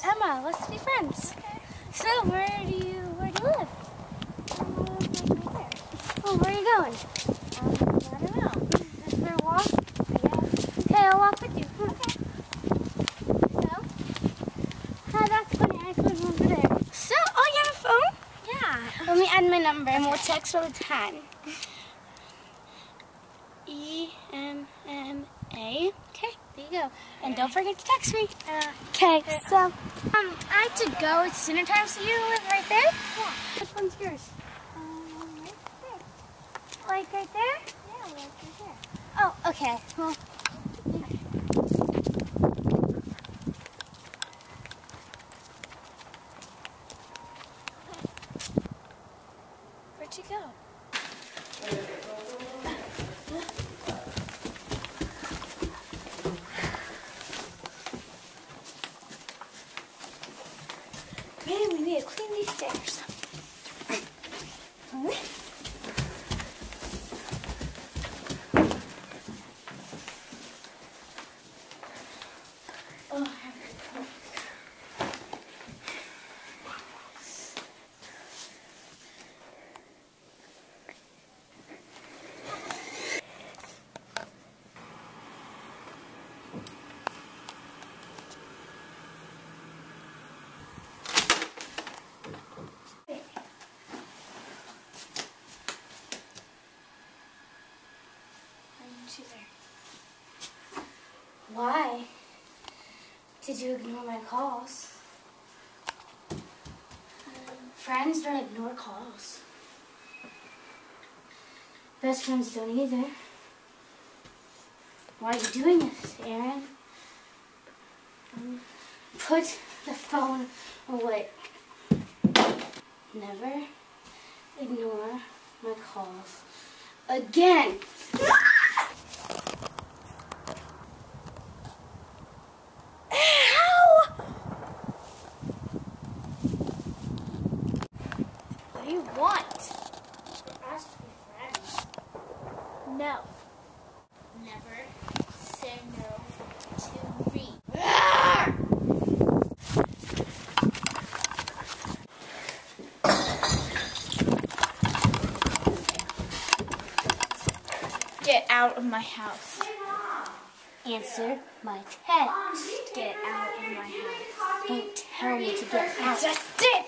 Emma. Let's be friends. Okay. So, where do you live? Right there. Oh, where are you going? I don't know. Just for a walk? Yeah. Okay, I'll walk with you. Okay. So, that's funny. iPhone's over there. So, oh, you have a phone? Yeah. Let me add my number and we'll text all the time. EMMA. Okay, there you go. And don't forget to text me. Okay, so I have to go. It's dinner time, so you live right there? Yeah. Which one's yours? Right there. Like right there? Yeah, right there. Oh, okay. Well, Where'd you go? man, we need to clean these stairs. Why did you ignore my calls? Friends don't ignore calls. Best friends don't either. Why are you doing this, Aaron? Put the phone away. Never ignore my calls again. What do you want? For us to be friends. No. Never say no to me. Get out of my house. Answer my text. Get out of my house. Don't tell me to get out. Just did.